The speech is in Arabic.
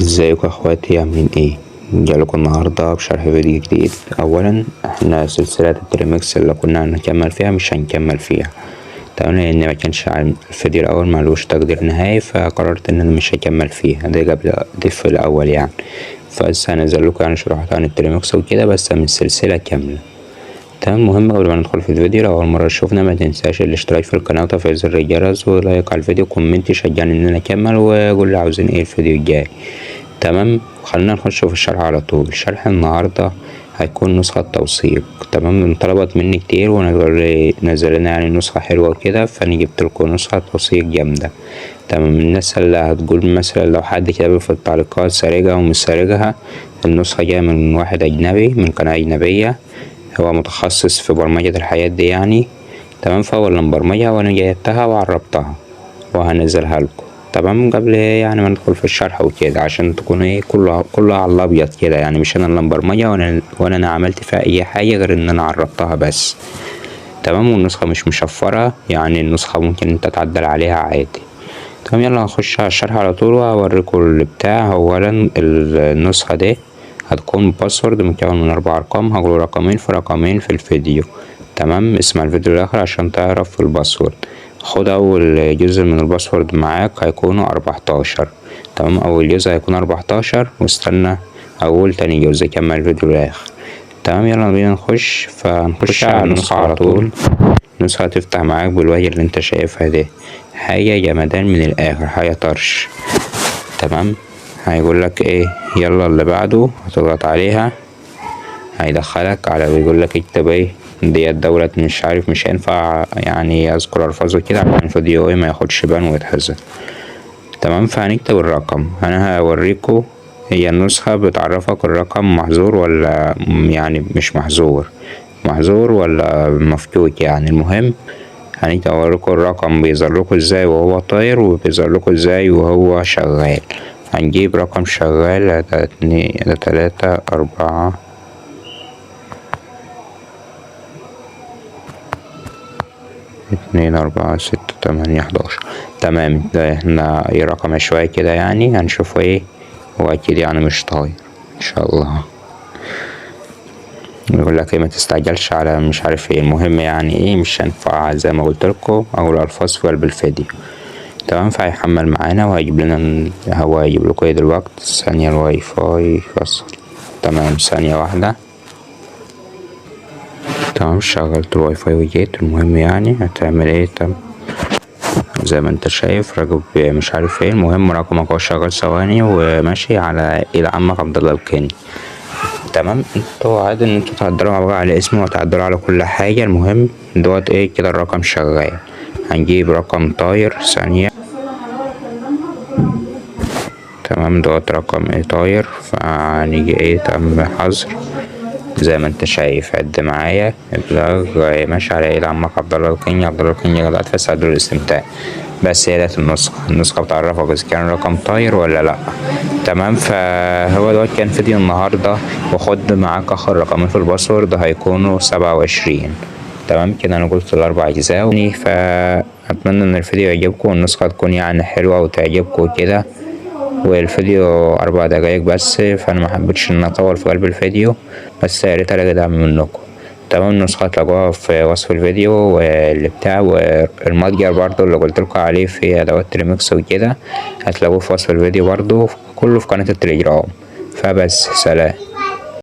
ازيكم يا اخواتي عاملين ايه؟ جايلكم النهارده بشرح فيديو جديد. اولا احنا سلسلة التريمكس اللي كنا هنكمل فيها مش هنكمل فيها تمام، لان ما كانش الفيديو الاول ملوش تقدير نهائي، فقررت ان انا مش هكمل فيها. ده قبل في الاول يعني، بس هنزل لكم يعني شروحات عن التريمكس وكده، بس من سلسلة كاملة تمام. مهم قبل ما ندخل في الفيديو، لو اول مرة تشوفنا ما تنساش الاشتراك في القناة وتفعيل زر الجرس ولايك على الفيديو، كومنت يشجعني ان انا اكمل، وقول لي عاوزين ايه الفيديو الجاي تمام. خلينا نخش في الشرح على طول. شرح النهارده هيكون نسخة توثيق تمام. طلبت مني كتير ونزل لنا يعني نسخة حلوة وكده، فانا جبتلكوا نسخة توثيق جامدة تمام. الناس اللي هتقول مثلا لو حد كتب في التعليقات سارقها ومش سارقها، النسخة جاية من واحد أجنبي من قناة أجنبية، هو متخصص في برمجة الحاجات دي يعني تمام. فهو اللي مبرمجها وانا جايبتها وعربتها وهنزلها لكم تمام. قبل يعني ما ندخل في الشرح وكده، عشان تكون ايه كله على الابيض كده يعني، مش انا اللي مبرمجها وانا انا عملت فيها اي حاجه غير ان انا عربتها بس تمام. والنسخه مش مشفره يعني، النسخه ممكن انت تعدل عليها عادي تمام. يلا نخش على الشرح على طول وهوريكم البتاع. اولا النسخه دي هتكون باسورد مكون من 4 ارقام، هقول رقمين في رقمين في الفيديو تمام. اسمع الفيديو الاخر عشان تعرف الباسورد. خد اول جزء من الباسورد معاك، هيكونوا 14 تمام. اول جزء هيكون 14 واستنى اول تاني جزء، كمل الفيديو للاخر تمام. يلا بينا فنخش على النسخة على طول. النسخة هتفتح معاك بالوجه اللي انت شايفها دي، حاجة جمدان من الاخر، حاجة طرش تمام. هيقولك ايه يلا اللي بعده، هتضغط عليها هيدخلك على بيقولك اكتب ايه ديت دولة مش عارف، مش هينفع يعني اذكر الفاظه كده عشان الفيديو ايه ما ياخدش بان ويتحذف تمام. فهنكتب الرقم. انا هوريكم هي النسخة بتعرفك الرقم محظور ولا يعني مش محظور ولا مفكوك يعني. المهم هنيجي اوريكم الرقم بيظهر لكم ازاي وهو طاير، وبيظهر لكم ازاي وهو شغال. هنجيب رقم شغال، ده 3 4 2 4 6 8 11 تمام. ده احنا ايه رقم عشوائي كده يعني، هنشوفه ايه هو اكيد يعني مش طاير ان شاء الله. يقول لك ايه ما تستعجلش على مش عارف ايه. المهم يعني ايه مش هينفع زي ما قلت لكم او الالفاظ في قلب الفيديو تمام. فهيحمل معانا وهيجيب لنا، هو هيجيب لكم ايه دلوقتي. ثانية الواي فاي فصل تمام، ثانية واحدة تمام. شغلت الواي فاي وجيت. المهم يعني هتعمل ايه تمام زي ما انت شايف راكب مش عارف ايه. المهم رقمك هو شغال ثواني وماشي على الى عمك عبد الله الكيني تمام. انتوا عادي ان انتوا تعدلوا بقى على اسمه وتعدلوا على كل حاجة. المهم دوت ايه كده الرقم شغال. هنجيب رقم طاير ثانية تمام. دوت رقم ايه طاير، فهنيجي ايه تم حظر زي ما انت شايف. عد معايا ابلاغ ماشي على ايه عمك عبد الله الكيني غلط في سعد الاستمتاع. بس هي ديت النسخة بتعرفك اذا كان رقم طاير ولا لا تمام. فهو دوت كان فيديو النهاردة، وخد معاك اخر رقمين في الباسورد هيكونوا 27 تمام. كده انا قلت الاربع اجزاء. فاتمنى ان الفيديو يعجبكم والنسخة تكون يعني حلوة وتعجبكم كده. والفيديو 4 دقايق بس، فانا محبتش ان اطول في قلب الفيديو، بس ياريت الاقي دعم منكم تمام. النسخة هتلاقوها في وصف الفيديو واللي بتاع، والمتجر برضو اللي قلتلكوا عليه في ادوات تريمكس وكده هتلاقوه في وصف الفيديو برضو، كله في قناة التليجرام. فبس سلام.